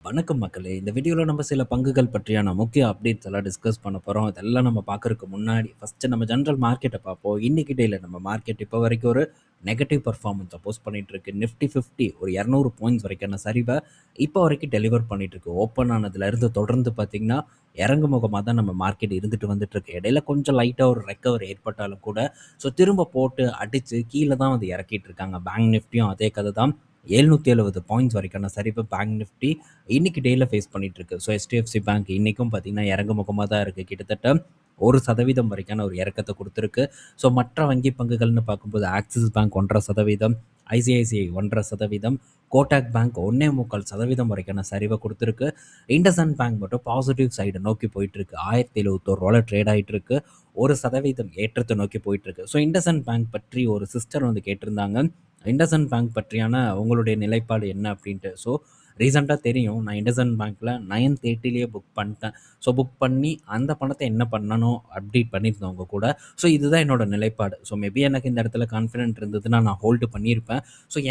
வணக்கம் மக்களே! இந்த வீடியோல நம்ம சில பங்குகள் பற்றியான முக்கிய அப்டேட்ஸ் எல்லாம் டிஸ்கஸ் பண்ண போறோம். இதெல்லாம் நம்ம பார்க்கறதுக்கு முன்னாடி, ஃபர்ஸ்ட்டு நம்ம ஜெனரல் மார்க்கெட்ட பார்ப்போம். இன்னைக்கு டேல நம்ம மார்க்கெட் இப்போ வரைக்கும் ஒரு நெகட்டிவ் பெர்ஃபார்மன்ஸ போஸ்ட் பண்ணிட்டு இருக்கு. நிஃப்டி 50 ஒரு 200 பாயிண்ட்ஸ் வரைக்கான சரிவ இப்போ வரைக்கும் டெலிவர் பண்ணிட்டு இருக்கு. ஓப்பன் ஆனதுலேருந்து தொடர்ந்து பார்த்தீங்கன்னா, இறங்குமுகமா தான் நம்ம மார்க்கெட் இருந்துட்டு வந்துட்டு இருக்கு. இடையில கொஞ்சம் லைட்டா ஒரு ரெக்கவர் ஏற்பட்டாலும் கூட, திரும்ப போட்டு அடிச்சு கீழ தான் வந்து இறக்கிட்டு இருக்காங்க. பேங்க் நிஃப்டியும் அதே கதை தான். 770 பாயிண்ட்ஸ் வரைக்கான சரிவு பேங்க் நிஃப்டி இன்னைக்கு டேல ஃபேஸ் பண்ணிட்டு இருக்கு. HDFC பேங்க் இன்னைக்கும் பார்த்தீங்கன்னா இறங்குமுகமா தான் இருக்கு. கிட்டத்தட்ட 1% வரைக்கான ஒரு இறக்கத்தை கொடுத்துருக்கு. மற்ற வங்கி பங்குகள்னு பார்க்கும்போது axis bank 1.5%, ICICI 1.5%, Kotak bank 1.25% வரைக்கான சரிவை கொடுத்துருக்கு. இண்டஸ்இண்ட் பேங்க் மட்டும் பாசிட்டிவ் சைடு நோக்கி போயிட்டு இருக்கு. ₹1071 ட்ரேட் ஆயிட்டு இருக்கு. 1% ஏற்றத்தை நோக்கி போயிட்டு இருக்கு. இண்டஸ்இண்ட் பேங்க் பற்றி ஒரு சிஸ்டர் வந்து கேட்டிருந்தாங்க. இண்டஸ்இண்ட் பேங்க் பற்றியான உங்களுடைய நிலைப்பாடு என்ன அப்படின்ட்டு. ரீசெண்டாக தெரியும், நான் இண்டஸ்இண்ட் பேங்க்கில் 9:30லேயே புக் பண்ணிட்டேன். புக் பண்ணி அந்த பணத்தை என்ன பண்ணணும் அப்டேட் பண்ணியிருந்தேன் உங்க கூட. இதுதான் என்னோட நிலைப்பாடு. மேபி எனக்கு இந்த இடத்துல கான்ஃபிடென்ட் இருந்ததுன்னா நான் ஹோல்டு பண்ணியிருப்பேன்.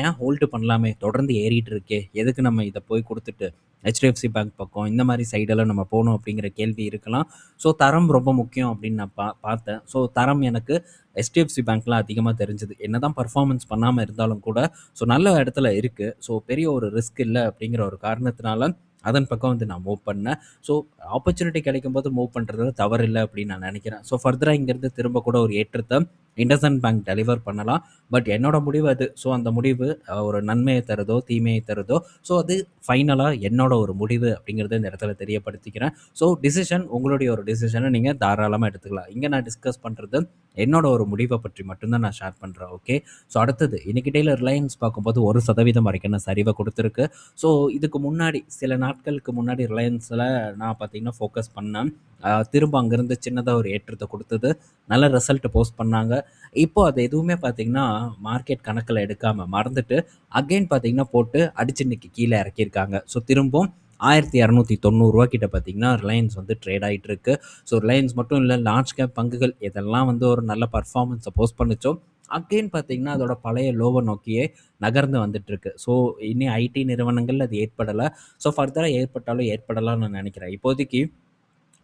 ஏன் ஹோல்டு பண்ணலாமே, தொடர்ந்து ஏறிட்டு இருக்கே, எதுக்கு நம்ம இதை போய் கொடுத்துட்டு ஹெச்டிஎஃப்சி பேங்க் பக்கம் இந்த மாதிரி சைடெல்லாம் நம்ம போகணும் அப்படிங்கிற கேள்வி இருக்கலாம். தரம் ரொம்ப முக்கியம் அப்படின்னு நான் பார்த்தேன். தரம் எனக்கு ஹெச்டிஎஃப்சி பேங்க்லாம் அதிகமாக தெரிஞ்சது. என்னதான் பர்ஃபார்மன்ஸ் பண்ணாமல் இருந்தாலும் கூட நல்ல இடத்துல இருக்குது. பெரிய ஒரு ரிஸ்க் இல்லை அப்படிங்கிற ஒரு காரணத்தினால அதன் பக்கம் வந்து நான் மூவ் பண்ணேன். ஆப்பர்ச்சுனிட்டி கிடைக்கும்போது மூவ் பண்ணுறது தவறு இல்லை அப்படின்னு நான் நினைக்கிறேன். ஃபர்தராக இங்கேருந்து திரும்ப கூட ஒரு ஏற்றத்தை இண்டஸ்இண்ட் பேங்க் டெலிவர் பண்ணலாம். பட் என்னோட முடிவு அது. அந்த முடிவு ஒரு நன்மையை தருதோ தீமையை தருதோ, அது ஃபைனலாக என்னோட ஒரு முடிவு அப்படிங்கிறத இந்த இடத்துல தெரியப்படுத்திக்கிறேன். டிசிஷன் உங்களுடைய ஒரு டிசிஷனை நீங்கள் தாராளமாக எடுத்துக்கலாம். இங்கே நான் டிஸ்கஸ் பண்ணுறது என்னோட ஒரு முடிவை பற்றி மட்டும்தான் நான் ஷேர் பண்ணுறேன். ஓகே. அடுத்தது இன்னைக்கு டேல ரிலையன்ஸ் பார்க்கும்போது 1% வரைக்கும் சரிவை கொடுத்துருக்கு. இதுக்கு முன்னாடி சில நாட்களுக்கு முன்னாடி ரிலையன்ஸில் நான் பார்த்தீங்கன்னா ஃபோக்கஸ் பண்ணேன். திரும்ப அங்கேருந்து சின்னதாக ஒரு ஏற்றத்தை கொடுத்தது. நல்ல ரிசல்ட் போஸ்ட் பண்ணாங்க. இப்போ அது எதுவுமே பார்த்தீங்கன்னா மார்க்கெட் கணக்கில் எடுக்காமல் மறந்துட்டு அகைன் பார்த்தீங்கன்னா போட்டு அடிச்சு இன்னைக்கு கீழே இறக்கியிருக்காங்க. திரும்பவும் ₹1290 கிட்ட பார்த்தீங்கன்னா ரிலையன்ஸ் வந்து ட்ரேட் ஆகிட்டு இருக்கு. ரிலையன்ஸ் மட்டும் இல்லை, லார்ஜ் கேப் பங்குகள் இதெல்லாம் வந்து ஒரு நல்ல பர்ஃபார்மன்ஸை போஸ்ட் பண்ணிச்சோம். அகெயின் பார்த்தீங்கன்னா அதோட பழைய லோவை நோக்கியே நகர்ந்து வந்துட்டு இருக்கு. இனி ஐடி நிறுவனங்கள் அது ஏற்படலை. ஃபர்தராக ஏற்பட்டாலும் ஏற்படலாம்னு நான் நினைக்கிறேன். இப்போதைக்கு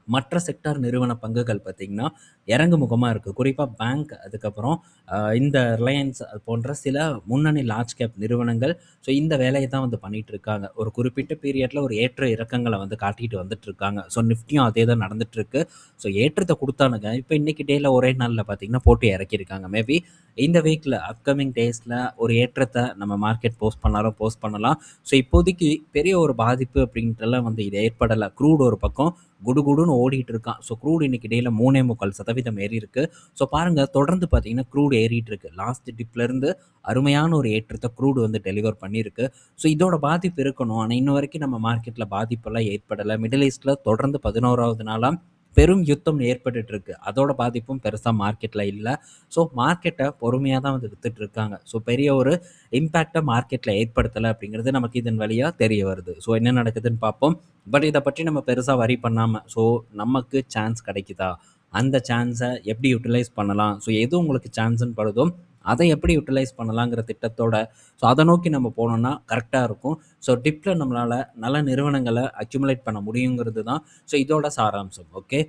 மற்ற செக்டார் நிறுவன பங்குகள் பார்த்திங்கன்னா இறங்குமுகமாக இருக்குது. குறிப்பாக பேங்க், அதுக்கப்புறம் இந்த ரிலையன்ஸ் அது போன்ற சில முன்னணி லார்ஜ் கேப் நிறுவனங்கள் இந்த வேலையை தான் வந்து பண்ணிகிட்டு இருக்காங்க. ஒரு குறிப்பிட்ட பீரியடில் ஒரு ஏற்ற இறக்கங்களை வந்து காட்டிகிட்டு வந்துட்டு இருக்காங்க. நிஃப்டியும் அதே தான் நடந்துகிட்ருக்கு. ஏற்றத்தை கொடுத்தானுங்க. இப்போ இன்றைக்கி டேயில் ஒரே நாளில் பார்த்திங்கன்னா போட்டு இறக்கியிருக்காங்க. மேபி இந்த வீக்கில் அப்கமிங் டேஸில் ஒரு ஏற்றத்தை நம்ம மார்க்கெட் போஸ்ட் பண்ணலாம். இப்போதைக்கு பெரிய ஒரு பாதிப்பு அப்படின்ட்டுலாம் வந்து இது ஏற்படலை. க்ரூட் ஒரு பக்கம் குடுகுடுன்னு ஓடிட்டு இருக்கான். க்ரூட் இன்னைக்கு டேல 3.25% ஏறி இருக்கு. பாருங்க, தொடர்ந்து பார்த்தீங்கன்னா க்ரூட் ஏறிட்டு இருக்கு. லாஸ்ட் டிப்லேருந்து அருமையான ஒரு ஏற்றத்தை க்ரூட் வந்து டெலிவர் பண்ணியிருக்கு. இதோட பாதிப்பு இருக்கணும். ஆனால் இன்ன வரைக்கும் நம்ம மார்க்கெட்டில் பாதிப்பெல்லாம் ஏற்படலை. மிடில் ஈஸ்டில் தொடர்ந்து 11வது நாளாக பெரும் யுத்தம் ஏற்பட்டுட்டு இருக்கு. அதோட பாதிப்பும் பெருசாக மார்க்கெட்டில் இல்லை. மார்க்கெட்டை பொறுமையாக தான் வந்து வித்துட்டு இருக்காங்க. பெரிய ஒரு இம்பேக்டை மார்க்கெட்டில் ஏற்படுத்தலை அப்படிங்கிறது நமக்கு இதன் வழியாக தெரிய வருது. என்ன நடக்குதுன்னு பார்ப்போம். பட் இதை பற்றி நம்ம பெருசாக வரி பண்ணாமல் நமக்கு சான்ஸ் கிடைக்குதா, அந்த சான்ஸை எப்படி யூட்டிலைஸ் பண்ணலாம், எது உங்களுக்கு சான்ஸ்ன்னு படுதோ அதை எப்படி யூட்டிலைஸ் பண்ணலாங்கிற திட்டத்தோட அதை நோக்கி நம்ம போனோம்னா கரெக்டாக இருக்கும். டிப்பில் நம்மளால் நல்ல நிறுவனங்களை அக்யூமுலேட் பண்ண முடியுங்கிறது தான் இதோட சாராம்சம். ஓகே.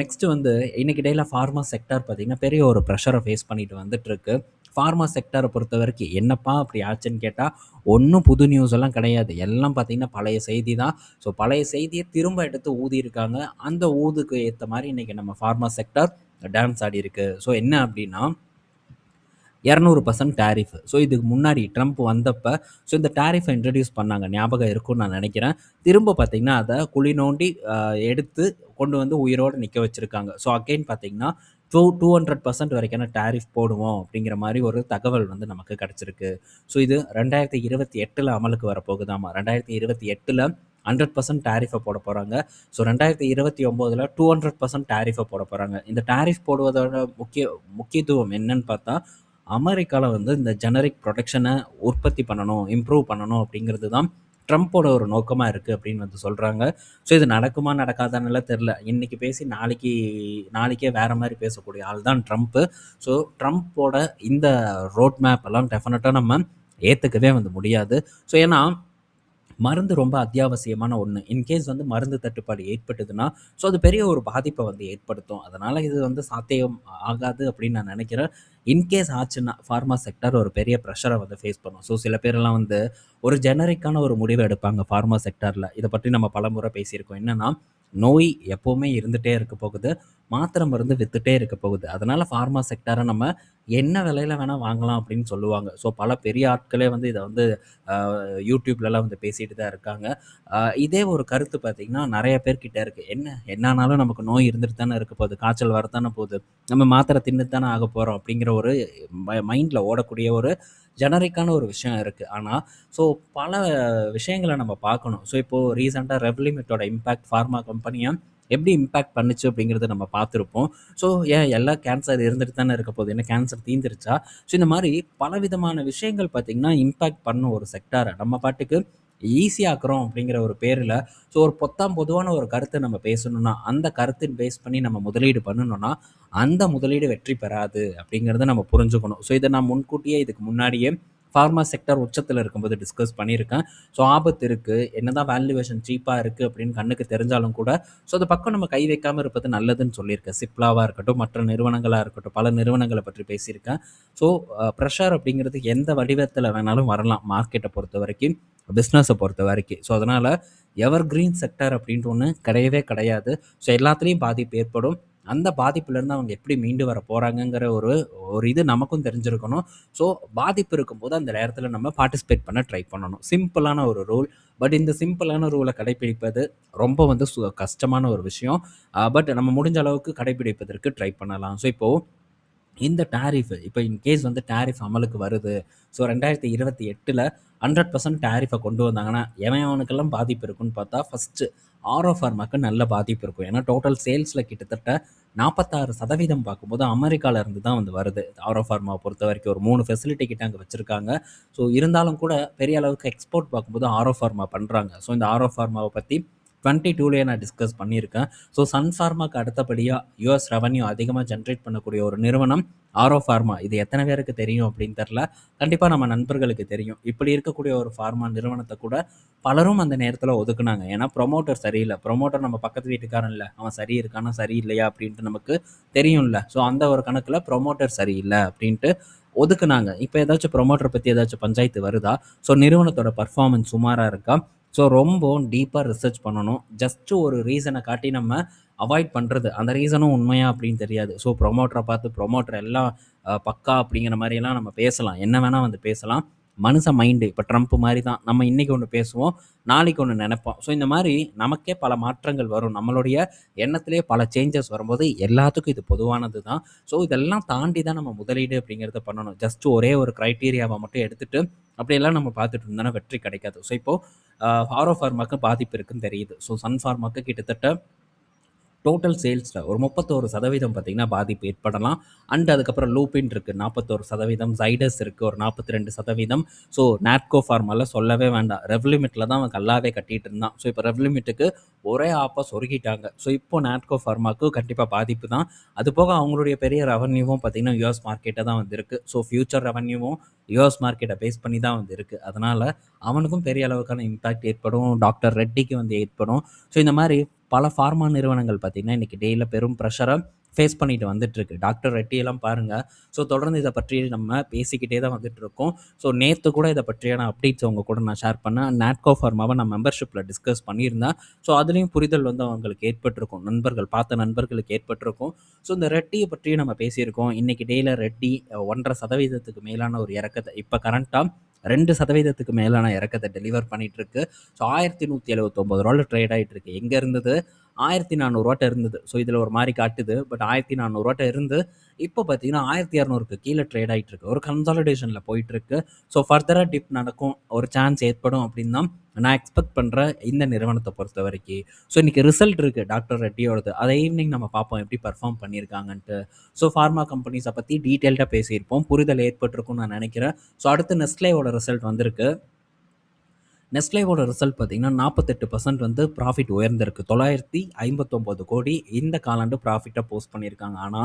நெக்ஸ்ட்டு வந்து இன்றைக்கி டேயில் ஃபார்மா செக்டார் பார்த்திங்கன்னா பெரிய ஒரு ப்ரெஷரை ஃபேஸ் பண்ணிட்டு வந்துட்டுருக்கு. ஃபார்மா செக்டரை பொறுத்த வரைக்கும் என்னப்பா அப்படி ஆச்சுன்னு கேட்டால் ஒன்றும் புது நியூஸ் எல்லாம் கிடையாது. எல்லாம் பார்த்திங்கன்னா பழைய செய்தி தான். பழைய செய்தியை திரும்ப எடுத்து ஊதியிருக்காங்க. அந்த ஊதுக்கு ஏற்ற மாதிரி இன்றைக்கி நம்ம ஃபார்மா செக்டர் டான்ஸ் ஆடி இருக்கு. என்ன அப்படின்னா 200% டேரிஃப். இதுக்கு முன்னாடி ட்ரம்ப் வந்தப்போ இந்த டேரிஃபை இன்ட்ரடியூஸ் பண்ணாங்க, ஞாபகம் இருக்கும்னு நான் நினைக்கிறேன். திரும்ப பார்த்திங்கன்னா அதை குழி நோண்டி எடுத்து கொண்டு வந்து உயிரோடு நிற்க வச்சுருக்காங்க. அகெயின் பார்த்திங்கன்னா 200% வரைக்கான டேரிஃப் போடுவோம் அப்படிங்கிற மாதிரி ஒரு தகவல் வந்து நமக்கு கிடச்சிருக்கு. இது 2028 அமலுக்கு வரப்போகுதாமா. 2028 100% டேரிஃபை போட போகிறாங்க. 2029 200% டேரிஃபை போட போகிறாங்க. இந்த டேரிஃப் போடுவதோட முக்கியத்துவம் என்னன்னு பார்த்தா, அமெரிக்காவில் வந்து இந்த ஜெனரிக் ப்ரொடக்ஷனை உற்பத்தி பண்ணணும், இம்ப்ரூவ் பண்ணணும் அப்படிங்கிறது தான் ட்ரம்ப்போட ஒரு நோக்கமாக இருக்குது அப்படின்னு வந்து சொல்கிறாங்க. இது நடக்குமா நடக்காதான்னு தெரில. இன்றைக்கி பேசி நாளைக்கே வேறு மாதிரி பேசக்கூடிய ஆள் தான் ட்ரம்ப்பு. ட்ரம்ப்போட இந்த ரோட் மேப் எல்லாம் டெஃபினட்டாக நம்ம ஏற்றுக்கவே வந்து முடியாது. ஏன்னா மருந்து ரொம்ப அத்தியாவசியமான ஒண்ணு. இன்கேஸ் வந்து மருந்து தட்டுப்பாடு ஏற்பட்டதுன்னா, ஸோ அது பெரிய ஒரு பாதிப்ப வந்து ஏற்படுத்தும். அதனால இது வந்து சாத்தியம் ஆகாது அப்படின்னு நான் நெனைக்கிறேன். இன்கேஸ் ஆச்சுன்னா, ஃபார்மா செக்டார் ஒரு பெரிய பிரஷர வந்து ஃபேஸ் பண்ணும். ஸோ சில பேரெல்லாம் வந்து ஒரு ஜெனரிக்கான ஒரு முடிவு எடுப்பாங்க ஃபார்மா செக்டார்ல. இத பற்றி நம்ம பலமுறை பேசியிருக்கோம். என்னன்னா, நோய் எப்பவுமே இருந்துட்டே இருக்க போகுது. மாத்திரை மருந்து வித்துட்டே இருக்க போகுது. அதனால ஃபார்மா செக்டார நம்ம என்ன விலையில வேணா வாங்கலாம் அப்படின்னு சொல்லுவாங்க. ஸோ பல பெரிய ஆட்களே வந்து இத வந்து அ யூடியூப்லலாம் வந்து பேசிட்டு தான் இருக்காங்க. இதே ஒரு கருத்து பார்த்தீங்கன்னா, நெறைய பேர்கிட்ட இருக்கு. என்ன ஆனாலும் நமக்கு நோய் இருந்துட்டு தானே இருக்க போகுது. காய்ச்சல் வரத்தானே போகுது. நம்ம மாத்திரை தின்னு தானே ஆகப்போறோம் அப்படிங்கிற ஒரு மைண்ட்ல ஓடக்கூடிய ஒரு ஜெனரிக்கான ஒரு விஷயம் இருக்கு. ஆனா, ஸோ பல விஷயங்கள நம்ம பார்க்கணும். ஸோ இப்போ ரீசென்ட்டா ரெவ்லிமிட்டோட இம்பாக்ட் ஃபார்மா கம்பெனிய எப்படி இம்பாக்ட் பண்ணுச்சு அப்படிங்கிறத நம்ம பார்த்துருப்போம். ஸோ ஏன் எல்லா கேன்சர் இருந்துட்டு தானே இருக்க போகுது. என்ன கேன்சர் தீர்ந்துருச்சா? ஸோ இந்த மாரி பலவிதமான விஷயங்கள் பார்த்தீங்கன்னா, இம்பாக்ட் பண்ணும் ஒரு செக்டார. நம்ம பாட்டுக்கு ஈஸியாக்குறோம் அப்படிங்கிற ஒரு பேருல, ஸோ ஒரு பொத்தாம் பொதுவான ஒரு கருத்த நம்ம பேசணும்னா, அந்த கருத்தின் பேஸ் பண்ணி நம்ம முதலீடு பண்ணுனோம்னா, அந்த முதலீடு வெற்றி பெறாது அப்படிங்கிறத நம்ம புரிஞ்சுக்கணும். ஸோ இத நான் முன்கூட்டியே இதுக்கு முன்னாடியே ஃபார்மா செக்டார் உச்சத்தில இருக்கும்போது டிஸ்கஸ் பண்ணியிருக்கேன். ஸோ ஆபத்து இருக்கு. என்னதான் வேல்யூவேஷன் சீப்பா இருக்கு அப்படின்னு கண்ணுக்கு தெரிஞ்சாலும் கூட, ஸோ அது பக்கம் நம்ம கை வைக்காம இருப்பது நல்லதுன்னு சொல்லியிருக்கேன். சிப்லாவா இருக்கட்டும், மற்ற நிறுவனங்களா இருக்கட்டும், பல நிறுவனங்கள பற்றி பேசியிருக்கேன். ஸோ பிரஷர் அப்படிங்கிறது எந்த வடிவத்தில வேணாலும் வரலாம். மார்க்கெட்ட பொறுத்தவரைக்கும், பிசினஸ பொறுத்தவரைக்கும். ஸோ அதனால எவர்கிரீன் செக்டார் அப்படின்ட்டு ஒண்ணு கிடையவே கிடையாது. ஸோ எல்லாத்துலயும் பாதிப்பு ஏற்படும். அந்த பாதிப்புலேருந்து அவங்க எப்படி மீண்டு வர போறாங்கங்கிற ஒரு ஒரு இது நமக்கும் தெரிஞ்சிருக்கணும். ஸோ பாதிப்பு இருக்கும்போது அந்த நேரத்தில நம்ம பார்ட்டிசிபேட் பண்ண ட்ரை பண்ணணும். சிம்பிளான ஒரு ரூல். பட் இந்த சிம்பிளான ரூல கடைப்பிடிப்பது ரொம்ப வந்து கஷ்டமான ஒரு விஷயம். பட் நம்ம முடிஞ்ச அளவுக்கு கடைப்பிடிப்பதற்கு ட்ரை பண்ணலாம். ஸோ இப்போ இந்த டாரிஃப் இப்போ இன்கேஸ் வந்து டாரிஃப் அமலுக்கு வருது. ஸோ 2028ல 100% டாரிஃப கொண்டு வந்தாங்கன்னா, எவன் எவனுக்கெல்லாம் பாதிப்பு இருக்குன்னு பார்த்தா, ஃபர்ஸ்ட்டு ஆரோ ஃபார்மாக்கு நல்ல பாதிப்பு இருக்கும். ஏன்னா டோட்டல் சேல்ஸ்ல கிட்டத்தட்ட 46% பார்க்கும்போது அமெரிக்கால இருந்து தான் வந்து வருது. ஆரோ ஃபார்மாவ பொறுத்தவரைக்கும் ஒரு 3 ஃபெசிலிட்டி கிட்ட அங்க வச்சிருக்காங்க. ஸோ இருந்தாலும் கூட பெரிய அளவுக்கு எக்ஸ்போர்ட் பார்க்கும்போது ஆரோ ஃபார்மா பண்றாங்க. ஸோ இந்த ஆரோ ஃபார்மாவ பத்தி 22லயே நான் டிஸ்கஸ் பண்ணியிருக்கேன். ஸோ சன் ஃபார்மாக்கு அடுத்தபடியா யுஎஸ் ரெவென்யூ அதிகமா ஜெனரேட் பண்ணக்கூடிய ஒரு நிறுவனம் ஆரோ ஃபார்மா. இது எத்தன பேருக்கு தெரியும் அப்படின்னு தெரியல. கண்டிப்பா நம்ம நண்பர்களுக்கு தெரியும். இப்படி இருக்கக்கூடிய ஒரு ஃபார்மா நிறுவனத்த கூட பலரும் அந்த நேரத்தில ஒதுக்குனாங்க. ஏன்னா புரமோட்டர் சரியில்ல. புரமோட்டர் நம்ம பக்கத்து வீட்டுக்காரன் இல்ல. அவன் சரி இருக்கானா, சரியில்லையா அப்படின்ட்டு நமக்கு தெரியும்ல. ஸோ அந்த ஒரு கணக்குல புரமோட்டர் சரியில்ல அப்படின்ட்டு ஒதுக்குனாங்க. இப்ப ஏதாச்சும் புரமோட்டர் பத்தி ஏதாச்சும் பஞ்சாயத்து வருதா? ஸோ நிறுவனத்தோட பெர்ஃபார்மன்ஸ் சுமாரா இருக்கா? ஸோ ரொம்ப டீப்பா ரிசர்ச் பண்ணணும். ஜஸ்ட் ஒரு ரீசன காட்டி நம்ம அவாய்ட் பண்றது. அந்த ரீசனும் உண்மையா அப்படின்னு தெரியாது. ஸோ ப்ரொமோட்டர பார்த்து ப்ரொமோட்டர் எல்லாம் பக்கா அப்படிங்கிற மாரியெல்லாம் நம்ம பேசலாம். என்ன வேணா வந்து பேசலாம். மனுஷ மைண்டு இப்ப ட்ரம்ப் மாரி தான். நம்ம இன்னைக்கு ஒண்ணு பேசுவோம், நாளைக்கு ஒண்ணு நெனைப்போம். ஸோ இந்த மாரி நமக்கே பல மாற்றங்கள் வரும். நம்மளுடைய எண்ணத்திலேயே பல சேஞ்சஸ் வரும்போது எல்லாத்துக்கும் இது பொதுவானது தான். ஸோ இதெல்லாம் தாண்டி தான் நம்ம முதலீடு அப்படிங்கிறத பண்ணணும். ஜஸ்ட் ஒரே ஒரு கிரைட்டீரியாவ மட்டும் எடுத்துட்டு, அப்படியெல்லாம் நம்ம பார்த்துட்டு இருந்தோம்னா வெற்றி கிடைக்காது. ஸோ இப்போ ஆரோ ஃபார்மாக்கு பாதிப்பு இருக்குன்னு தெரியுது. ஸோ சன் ஃபார்மாக்கு கிட்டத்தட்ட டோட்டல் சேல்ஸ்ல ஒரு 31% பார்த்தீங்கன்னா பாதிப்பு ஏற்படலாம். அண்ட் அதுக்கப்புறம் லூபின் இருக்கு 41%, ஜைடஸ் இருக்கு ஒரு 42%. ஸோ நாட்கோ ஃபார்மால சொல்லவே வேண்டாம். ரெவ்லிமிட்ல தான் அவன் கல்லாவே கட்டிட்டு இருந்தான். ஸோ இப்போ ரெவ்லிமிட்டுக்கு ஒரே ஆப்பா சொருகிட்டாங்க. ஸோ இப்போ நாட்கோ ஃபார்மாக்கு கண்டிப்பா பாதிப்பு தான். அது போக அவங்களுடைய பெரிய ரெவென்யூவும் பார்த்தீங்கன்னா யுஎஸ் மார்க்கெட்ட தான் வந்து இருக்கு. ஸோ ஃபியூச்சர் ரெவென்யூவும் யுஎஸ் மார்க்கெட்ட பேஸ் பண்ணி தான் வந்து இருக்கு. அதனால அவனுக்கும் பெரிய அளவுக்கான இம்பாக்ட் ஏற்படும். டாக்டர் ரெட்டிக்கு வந்து ஏற்படும். ஸோ இந்த மாரி பல ஃபார்மா நிறுவனங்கள் பார்த்தீங்கன்னா, இன்னைக்கு டேல பெரும் பிரஷர ஃபேஸ் பண்ணிட்டு வந்துட்டுருக்கு. டாக்டர் ரெட்டியெல்லாம் பாருங்க. ஸோ தொடர்ந்து இத பற்றி நம்ம பேசிக்கிட்டே தான் வந்துட்டுருக்கோம். ஸோ நேத்து கூட இத பற்றியான அப்டேட்ஸ் உங்க கூட நான் ஷேர் பண்ணேன். நாட்கோ ஃபார்மாவ நான் மெம்பர்ஷிப்ல டிஸ்கஸ் பண்ணியிருந்தேன். ஸோ அதுலயும் புரிதல் வந்து அவங்களுக்கு ஏற்பட்டிருக்கும். நண்பர்கள் பார்த்த நண்பர்களுக்கு ஏற்பட்டிருக்கும். ஸோ இந்த ரெட்டிய பற்றியும் நம்ம பேசியிருக்கோம். இன்னைக்கு டேல ரெட்டி 1.5% மேலான ஒரு இறக்கத்த இப்ப கரண்ட்டா 2% மேலான இறக்கத்த டெலிவர் பண்ணிட்டு இருக்கு. ஸோ ரூ. 1179 ட்ரேட் ஆயிட்டு இருக்கு. எங்க இருந்தது? ரூ. 1400 இருந்தது. ஸோ இதுல ஒரு மாரி காட்டுது. பட் ரூ. 1400 இருந்து இப்போ பார்த்தீங்கன்னா 1200க்கு கீழ ட்ரேட் ஆயிட்டு இருக்கு. ஒரு கன்சாலிடேஷன்ல போயிட்டு இருக்கு. ஸோ ஃபர்தரா டிப் நடக்கும். ஒரு சான்ஸ் ஏற்படும் அப்படின்னு தான் நான் எக்ஸ்பெக்ட் பண்றேன் இந்த நிறுவனத்த பொறுத்தவரைக்கும். ஸோ இன்னைக்கு ரிசல்ட் இருக்கு டாக்டர் ரெட்டியோடது. அத ஈவினிங் நம்ம பார்ப்போம் எப்படி பெர்ஃபார்ம் பண்ணியிருக்காங்கன்ட்டு. ஸோ ஃபார்மா கம்பெனிஸ பத்தி டீட்டெயில்டா பேசியிருப்போம். புரிதல் ஏற்பட்டிருக்கும்னு நான் நினைக்கிறேன். ஸோ அடுத்து நெஸ்ட்லேவோட ரிசல்ட் வந்திருக்கு. நெஸ்லேவோட ரிசல்ட் பார்த்தீங்கன்னா 48% வந்து ப்ராஃபிட் உயர்ந்திருக்கு. 959 கோடி இந்த காலாண்டு ப்ராஃபிட்டா போஸ்ட் பண்ணியிருக்காங்க. ஆனா,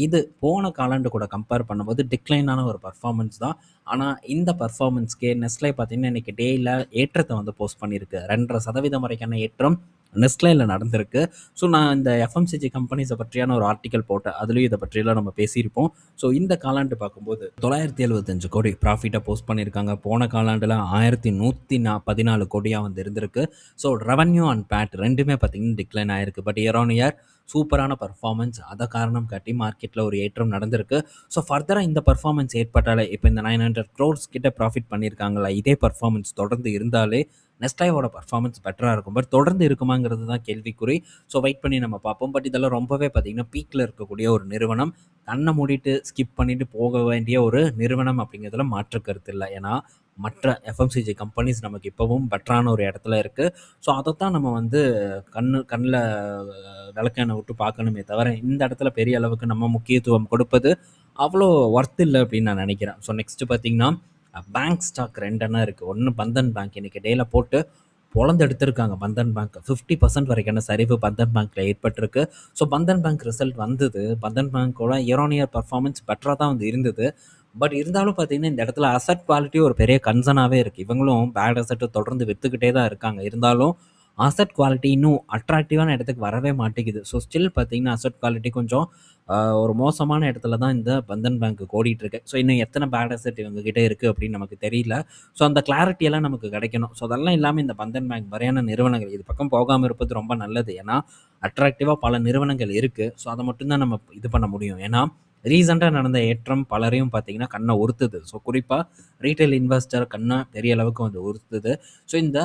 இது போன காலாண்டு கூட கம்பேர் பண்ணும்போது டிக்ளைனான ஒரு பெர்ஃபார்மன்ஸ் தான். ஆனா, இந்த பெர்ஃபார்மன்ஸ்க்கே நெஸ்லே பார்த்தீங்கன்னா, இன்னைக்கு டேல ஏற்றத்த வந்து போஸ்ட் பண்ணியிருக்கு. 2.5% வரைக்கான ஏற்றம் நெஸ்லேல நடந்திருக்கு. ஸோ, நான் இந்த எஃப்எம்சிஜி கம்பெனிஸ பற்றியான ஒரு ஆர்டிக்கல் போட்டேன். அதுலயும் இத பற்றியெல்லாம் நம்ம பேசியிருப்போம். ஸோ, இந்த காலாண்டு பார்க்கும்போது 975 கோடி ப்ராஃபிட்டா போஸ்ட் பண்ணியிருக்காங்க. போன காலாண்டுல 1114 கோடியா வந்து இருந்திருக்கு. ஸோ, ரெவென்யூ அண்ட் பேட் 2மே பார்த்தீங்கன்னா டிக்ளைன் ஆயிருக்கு. பட் இயர் ஆன் இயர் சூப்பரான பெர்ஃபார்மன்ஸ். அத காரணம் காட்டி மார்க்கெட்ல ஒரு ஏற்றம் நடந்திருக்கு. ஸோ, ஃபர்தரா இந்த பெர்ஃபார்மன்ஸ் ஏற்பட்டாலே இப்போ இந்த 900 க்ரோர்ஸ் கிட்ட ப்ராஃபிட் பண்ணியிருக்காங்கல்ல, இதே பெர்ஃபார்மன்ஸ் தொடர்ந்து இருந்தாலே நெஸ்டாயோட பெர்ஃபார்மன்ஸ் பெட்டரா இருக்கும். பட் தொடர்ந்து இருக்குமாங்கிறது தான் கேள்விக்குறி. ஸோ, வெயிட் பண்ணி நம்ம பார்ப்போம். பட் இதெல்லாம் ரொம்பவே பார்த்தீங்கன்னா பீக்ல இருக்கக்கூடிய ஒரு நிறுவனம். கண்ண மூடிட்டு ஸ்கிப் பண்ணிட்டு போக வேண்டிய ஒரு நிறுவனம் அப்படிங்கிறதுல மாற்று கருத்து இல்ல. ஏன்னா, மற்ற எஃப்எம்சிஜி கம்பெனிஸ் நமக்கு இப்பவும் பெட்டரான ஒரு இடத்துல இருக்கு. ஸோ, அதத்தான் நம்ம வந்து கண்ல விளக்கெண்ணெய் விட்டு பார்க்கணுமே தவிர, இந்த இடத்துல பெரிய அளவுக்கு நம்ம முக்கியத்துவம் கொடுப்பது அவ்வளோ ஒர்த் இல்ல அப்படின்னு நான் நினைக்கிறேன். ஸோ, நெக்ஸ்ட் பார்த்தீங்கன்னா, பேங்க் ஸ்டாக் 2 அண்ணா இருக்கு. ஒண்ணு பந்தன் பேங்க் இன்னைக்கு டேல போட்டு பொளந்து எடுத்திருக்காங்க. பந்தன் பேங்க் 50% வரைக்கான சரிவு பந்தன் பேங்க்ல ஏற்பட்டிருக்கு. ஸோ, பந்தன் பேங்க் ரிசல்ட் வந்தது. பந்தன் பேங்கோட இயர் ஆன் இயர் பெர்ஃபார்மன்ஸ் பெட்டரா தான் வந்து இருந்தது. பட் இருந்தாலும் பார்த்தீங்கன்னா, இந்த இடத்துல அசெட் குவாலிட்டி ஒரு பெரிய கன்சர்னாவே இருக்கு. இவங்களும் பேட் அசெட்ட தொடர்ந்து வித்துக்கிட்டே தான் இருக்காங்க. இருந்தாலும் அசெட் குவாலிட்டி இன்னும் அட்ராக்டிவான இடத்துக்கு வரவே மாட்டேங்குது. ஸோ, ஸ்டில் பார்த்தீங்கன்னா, அசெட் குவாலிட்டி கொஞ்சம் ஒரு மோசமான இடத்துல தான் இந்த பந்தன் பேங்க் ஓடிட்டுருக்கு. ஸோ, இன்னும் எத்தனை பேட் அசெட் இவங்க கிட்ட இருக்குது அப்படின்னு நமக்கு தெரியல. ஸோ, அந்த கிளாரிட்டி எல்லாம் நமக்கு கிடைக்கணும். ஸோ, அதெல்லாம் இல்லாமல் இந்த பந்தன் பேங்க் வரையான நிறுவனங்கள் இது பக்கம் போகாமல் இருப்பது ரொம்ப நல்லது. ஏன்னா, அட்ராக்டிவாக பல நிறுவனங்கள் இருக்குது. ஸோ, அதை மட்டும்தான் நம்ம இது பண்ண முடியும். ஏன்னா, ரீசெண்டாக நடந்த ஏற்றம் பலரையும் பார்த்தீங்கன்னா கண்ணை உறுத்துது. ஸோ, குறிப்பாக ரீட்டைல் இன்வெஸ்டர் கண்ணை பெரிய அளவுக்கு வந்து உறுத்துது. ஸோ, இந்த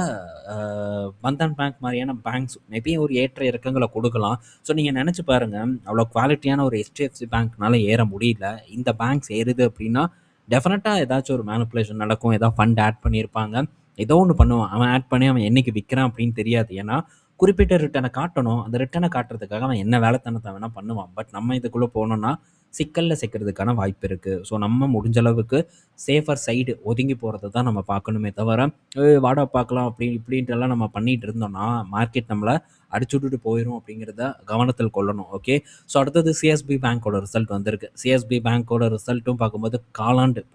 பந்தன் பேங்க் மாதிரியான பேங்க்ஸ் மேபி ஒரு ஏற்ற இறக்கங்களை கொடுக்கலாம். ஸோ, நீங்கள் நினச்சி பாருங்கள், அவ்வளோ குவாலிட்டியான ஒரு HDFC பேங்க்னால ஏற முடியல. இந்த பேங்க்ஸ் ஏறுது அப்படின்னா டெஃபினட்டாக ஏதாச்சும் ஒரு மேனிப்புலேஷன் நடக்கும். ஏதாவது ஃபண்ட் ஆட் பண்ணியிருப்பாங்க. ஏதோ ஒன்று பண்ணுவான். அவன் ஆட் பண்ணி அவன் என்னைக்கு விற்கிறான் அப்படின்னு தெரியாது. ஏன்னா, குறிப்பிட்ட ரிட்டர்னை காட்டணும். அந்த ரிட்டர்னை காட்டுறதுக்காக அவன் என்ன வேலைத்தனத்தை வேணால் பண்ணுவான். பட் நம்ம இதுக்குள்ளே போனோம்னா சிக்கலில் சிக்கிறதுக்கான வாய்ப்பு இருக்குது. ஸோ, நம்ம முடிஞ்ச அளவுக்கு சேஃபர் சைடு ஒதுங்கி போகிறத தான் நம்ம பார்க்கணுமே தவிர, வாடா பார்க்கலாம் அப்படி இப்படின்ட்டுலாம் நம்ம பண்ணிகிட்டு இருந்தோம்னா மார்க்கெட் நம்மளை அடிச்சு விட்டுட்டு போயிடும் அப்படிங்கிறத கவனத்தில் கொள்ளணும். ஓகே. ஸோ, அடுத்தது சிஎஸ்பி பேங்க்கோட ரிசல்ட் வந்திருக்கு. சிஎஸ்பி பேங்க்கோட ரிசல்ட்டும் பார்க்கும்போது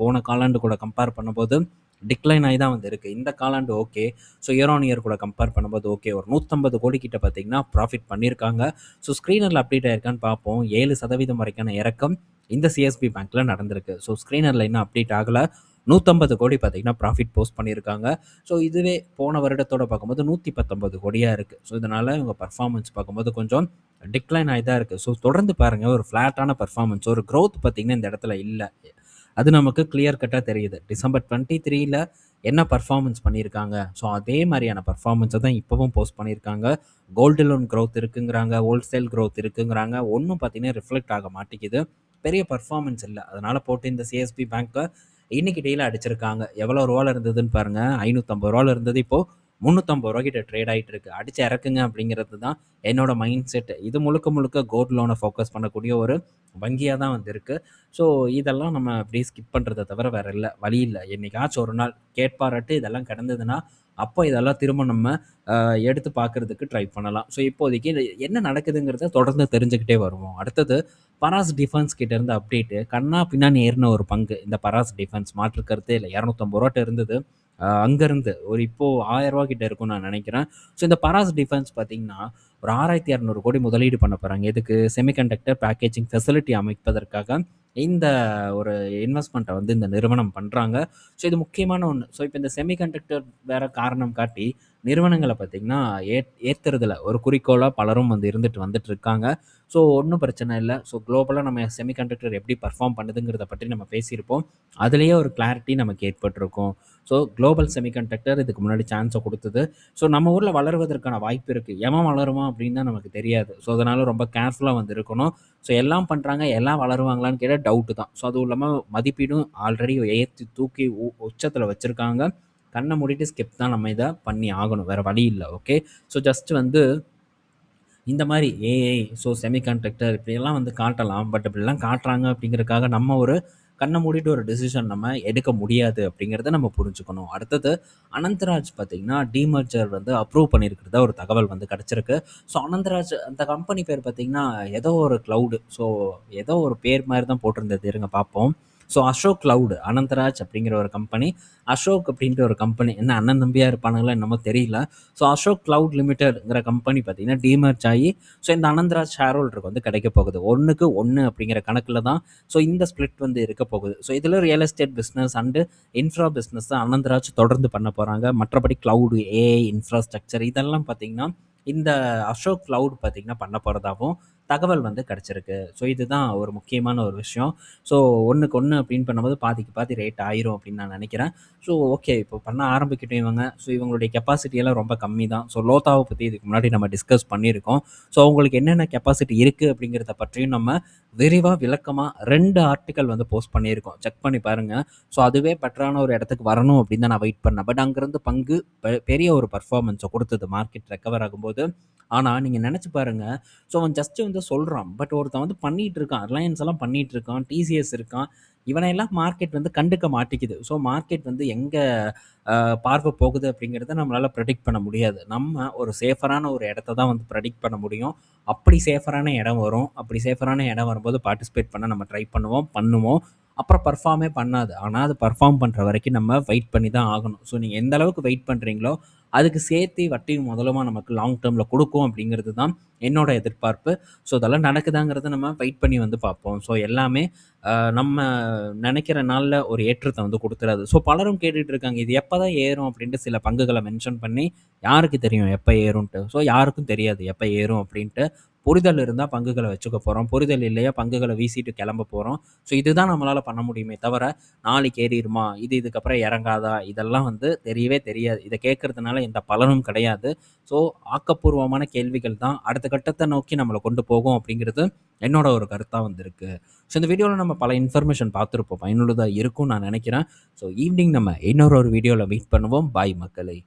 போன காலாண்டு கூட கம்பேர் பண்ணும்போது டிக்ளைன் ஆகி தான் வந்து இருக்குது. இந்த காலாண்டு okay. So, year on year கூட கம்பேர் பண்ணும்போது ஓகே. ஒரு 150 கோடி கிட்ட பார்த்தீங்கன்னா ப்ராஃபிட் பண்ணியிருக்காங்க. ஸோ, ஸ்க்ரீனரில் அப்டேட் ஆயிருக்கான்னு பார்ப்போம். 7% வரைக்கான இறக்கம் இந்த சிஎஸ்பி பேங்க்கில் நடந்திருக்கு. ஸோ, ஸ்க்ரீனரில் இன்னும் அப்டேட் ஆகலை. 150 கோடி பார்த்தீங்கன்னா ப்ராஃபிட் போஸ்ட் பண்ணியிருக்காங்க. ஸோ, இதுவே போன வருடத்தோட பார்க்கும்போது 119 கோடியாக இருக்குது. ஸோ, இதனால் இவங்க பர்ஃபார்மன்ஸ் பார்க்கும்போது கொஞ்சம் டிக்ளைன் ஆகி தான் இருக்குது. ஸோ, தொடர்ந்து பாருங்கள், ஒரு ஃப்ளாட்டான பர்ஃபார்மன்ஸ், ஒரு க்ரோத் பார்த்தீங்கன்னா இந்த இடத்துல இல்லை. அது நமக்கு கிளியர் கட்டாக தெரியுது. டிசம்பர் 23ல என்ன பர்ஃபார்மன்ஸ் பண்ணியிருக்காங்க. ஸோ, அதே மாதிரியான பர்ஃபார்மன்ஸை தான் இப்போவும் போஸ்ட் பண்ணியிருக்காங்க. கோல்டு லோன் க்ரோத் இருக்குங்கிறாங்க, ஹோல்சேல் க்ரோத் இருக்குங்கிறாங்க. ஒன்றும் பார்த்தீங்கன்னா ரிஃப்ளெக்ட் ஆக மாட்டேங்குது. பெரிய பர்ஃபார்மன்ஸ் இல்லை. அதனால் போட்டு இந்த சிஎஸ்பி பேங்க்கை இன்னைக்கு டெய்லியில் அடிச்சிருக்காங்க. எவ்வளோ ரூபாவில் இருந்ததுன்னு பாருங்கள். 550 ரூபாவில் இருந்தது. இப்போது 350 ரூபா கிட்ட ட்ரேட் ஆகிட்டு இருக்கு. அடிச்சு இறக்குங்க அப்படிங்கிறது தான் என்னோட மைண்ட் செட். இது முழுக்க முழுக்க கோல்டு லோனை ஃபோக்கஸ் பண்ணக்கூடிய ஒரு வங்கியாக தான் வந்து இருக்கு. ஸோ, இதெல்லாம் நம்ம அப்படியே ஸ்கிப் பண்ணுறதை தவிர வேறு இல்லை, வழி இல்லை. என்னைக்காச்சும் ஒரு நாள் கேட்பாராட்டு இதெல்லாம் கிடந்ததுன்னா அப்போ இதெல்லாம் திரும்ப நம்ம எடுத்து பார்க்கறதுக்கு ட்ரை பண்ணலாம். ஸோ, இப்போதைக்கு என்ன நடக்குதுங்கிறத தொடர்ந்து தெரிஞ்சுக்கிட்டே வருவோம். அடுத்தது பராஸ் டிஃபென்ஸ் கிட்டேருந்து அப்டேட்டு. கண்ணா பின்னான்னு ஏறின ஒரு பங்கு இந்த பராஸ் டிஃபென்ஸ், மாற்று கருத்தே இல்லை. 250 ரூபாட்ட இருந்தது. அங்கேருந்து ஒரு இப்போது 1000 ரூபா கிட்ட இருக்கும்னு நான் நினைக்கிறேன். ஸோ, இந்த பராஸ் டிஃபென்ஸ் பார்த்தீங்கன்னா ஒரு 6200 கோடி முதலீடு பண்ண போகிறாங்க. இதுக்கு செமிகண்டக்டர் பேக்கேஜிங் ஃபெசிலிட்டி அமைப்பதற்காக இந்த ஒரு இன்வெஸ்ட்மெண்ட்டை வந்து இந்த நிறுவனம் பண்ணுறாங்க. ஸோ, இது முக்கியமான ஒன்று. ஸோ, இப்போ இந்த செமிகண்டக்டர் வேறு காரணம் காட்டி நிறுவனங்களை பார்த்திங்கன்னா ஏற்றுறதுல ஒரு குறிக்கோளாக பலரும் வந்து வந்துட்டு இருக்காங்க. ஸோ, ஒன்றும் பிரச்சனை இல்லை. ஸோ, குளோபலாக நம்ம செமிகண்டக்டர் எப்படி பர்ஃபார்ம் பண்ணுதுங்கிறத பற்றி நம்ம பேசியிருப்போம். அதுலேயே ஒரு கிளாரிட்டி நமக்கு ஏற்பட்டிருக்கும். ஸோ, குளோபல் செமிகண்டக்டர் இதுக்கு முன்னாடி சான்ஸை கொடுத்தது. ஸோ, நம்ம ஊரில் வளருவதற்கான வாய்ப்பு இருக்குது. எவன் வளருவான் அப்படின்னு தான் நமக்கு தெரியாது. ஸோ, அதனால் ரொம்ப கேர்ஃபுல்லாக வந்து இருக்கணும். ஸோ, எல்லாம் பண்ணுறாங்க, எல்லாம் வளருவாங்களான்னு கேட்டால் டவுட்டு தான். ஸோ, அதுவும் இல்லாமல் மதிப்பீடும் ஆல்ரெடி ஏற்றி தூக்கி உச்சத்தில் வச்சுருக்காங்க. கண்ணை மூடிட்டு ஸ்கிப் தான் நம்ம இதை பண்ணி ஆகணும், வேறு வழி இல்லை. ஓகே. ஸோ, ஜஸ்ட் வந்து இந்த மாதிரி ஏஐ, ஸோ செமிகண்டக்டர் இப்படியெல்லாம் வந்து காட்டலாம். பட் இப்படிலாம் காட்டுறாங்க அப்படிங்கிறதுக்காக நம்ம ஒரு கண்ண மூடிட்டு ஒரு டிசிஷன் நம்ம எடுக்க முடியாது அப்படிங்கிறத நம்ம புரிஞ்சுக்கணும். அடுத்தது அனந்தராஜ் பார்த்தீங்கன்னா, டீமர்ஜர் வந்து அப்ரூவ் பண்ணியிருக்கிறதா ஒரு தகவல் வந்து கிடைச்சிருக்கு. ஸோ அனந்தராஜ் அந்த கம்பெனி பேர் பார்த்தீங்கன்னா, ஏதோ ஒரு கிளவுடு. ஸோ ஏதோ ஒரு பேர் மாரி தான் போட்டிருந்தது. இருங்க பார்ப்போம். ஸோ அசோக் கிளவுட், அனந்தராஜ் அப்படிங்கிற ஒரு கம்பெனி, அசோக் அப்படின்ற ஒரு கம்பெனி. என்ன அண்ணன் தம்பியா இருப்பானுங்களா என்னமோ தெரியல. ஸோ அசோக் கிளவுட் லிமிடெட்ங்கிற கம்பெனி பார்த்தீங்கன்னா, டீமர்ஜ் ஆகி ஸோ இந்த அனந்தராஜ் ஷேர் ஹோல்டருக்கு வந்து கிடைக்க போகுது. 1க்கு 1 அப்படிங்கிற கணக்குல தான் ஸோ இந்த ஸ்ப்ளிட் வந்து இருக்க போகுது. ஸோ இதில real estate business and infra business தான் அனந்தராஜ் தொடர்ந்து பண்ண போறாங்க. மற்றபடி கிளவுட், ஏஐ, இன்ஃப்ராஸ்ட்ரக்சர் இதெல்லாம் பார்த்தீங்கன்னா, இந்த அசோக் கிளவுட் பார்த்தீங்கன்னா பண்ண போறதாவும் தகவல் வந்து கிடைச்சிருக்கு. ஸோ இதுதான் ஒரு முக்கியமான ஒரு விஷயம். ஸோ 1க்கு 1 அப்படின்னு பண்ணும்போது பாதிக்கு பாதி ரேட் ஆயிரும் அப்படின்னு நான் நினைக்கிறேன். ஸோ ஓகே, இப்போ பண்ண ஆரம்பிக்கட்டும் இவங்க. ஸோ இவங்களுடைய கெப்பாசிட்டி எல்லாம் ரொம்ப கம்மி தான். ஸோ லோத்தாவை பற்றி இதுக்கு முன்னாடி நம்ம டிஸ்கஸ் பண்ணியிருக்கோம். ஸோ அவங்களுக்கு என்னென்ன கெப்பாசிட்டி இருக்குது அப்படிங்கிறத பற்றியும் நம்ம விரிவாக விளக்கமாக 2 ஆர்டிக்கல் வந்து போஸ்ட் பண்ணியிருக்கோம். செக் பண்ணி பாருங்கள். ஸோ அதுவே பெட்டரான ஒரு இடத்துக்கு வரணும் அப்படின்னு தான் நான் வெயிட் பண்ணேன். பட் அங்கேருந்து பங்கு பெரிய ஒரு பர்ஃபார்மன்ஸை கொடுத்தது மார்க்கெட் ரெக்கவர் ஆகும்போது. ஆனால் நீங்கள் நினச்சி பாருங்கள். ஸோ அவன் ஜஸ்ட் வந்து சொல்கிறான். பட் ஒருத்தன் வந்து பண்ணிகிட்டு இருக்கான். ரிலையன்ஸ் எல்லாம் பண்ணிகிட்டு இருக்கான். டிசிஎஸ் இருக்கான். இவனையெல்லாம் மார்க்கெட் வந்து கண்டுக்க மாட்டேங்குது. ஸோ மார்க்கெட் வந்து எங்கே பார்வை போகுது அப்படிங்கிறத நம்மளால் ப்ரெடிக்ட் பண்ண முடியாது. நம்ம ஒரு சேஃபரான ஒரு இடத்த தான் வந்து ப்ரெடிக்ட் பண்ண முடியும். அப்படி சேஃபரான இடம் வரும். அப்படி சேஃபரான இடம் வரும்போது பார்ட்டிசிபேட் பண்ண நம்ம ட்ரை பண்ணுவோம். அப்புறம் பர்ஃபார்மே பண்ணாது. ஆனால் அது பர்ஃபார்ம் பண்ணுற வரைக்கும் நம்ம வெயிட் பண்ணி தான் ஆகணும். ஸோ நீங்கள் எந்த அளவுக்கு வெயிட் பண்ணுறீங்களோ அதுக்கு சேர்த்து வட்டியும் முதலுமா நமக்கு லாங் டேர்மில் கொடுக்கும் அப்படிங்கிறது தான் என்னோட எதிர்பார்ப்பு. ஸோ இதெல்லாம் நடக்குதாங்கிறத நம்ம வெயிட் பண்ணி வந்து பார்ப்போம். ஸோ எல்லாமே நம்ம நினைக்கிற நாளில் ஒரு ஏற்றத்தை வந்து கொடுத்துறாது. ஸோ பலரும் கேட்டுட்டு இருக்காங்க, இது எப்போ தான் ஏறும் அப்படின்ட்டு சில பங்குகளை மென்ஷன் பண்ணி. யாருக்கு தெரியும் எப்போ ஏறும்ன்ட்டு? ஸோ யாருக்கும் தெரியாது எப்போ ஏறும் அப்படின்ட்டு. புரிதல் இருந்தால் பங்குகளை வச்சுக்க போகிறோம். புரிதல் இல்லையா பங்குகளை வீசிட்டு கிளம்ப போகிறோம். ஸோ இதுதான் நம்மளால் பண்ண முடியுமே தவிர, நாளைக்கு ஏறிடுமா, இதுக்கப்புறம் இறங்காதா, இதெல்லாம் வந்து தெரியவே தெரியாது. இதை கேட்கறதுனால எந்த பலனும் கிடையாது. ஸோ ஆக்கப்பூர்வமான கேள்விகள் தான் அடுத்த கட்டத்தை நோக்கி நம்மளை கொண்டு போகும் அப்படிங்கிறது என்னோட ஒரு கருத்தாக வந்திருக்கு. ஸோ இந்த வீடியோவில் நம்ம பல இன்ஃபர்மேஷன் பார்த்துருப்போம். பயனுள்ளதாக இருக்கும்னு நான் நினைக்கிறேன். ஸோ ஈவினிங் நம்ம இன்னொரு வீடியோவில் மீட் பண்ணுவோம். பாய் மக்களே.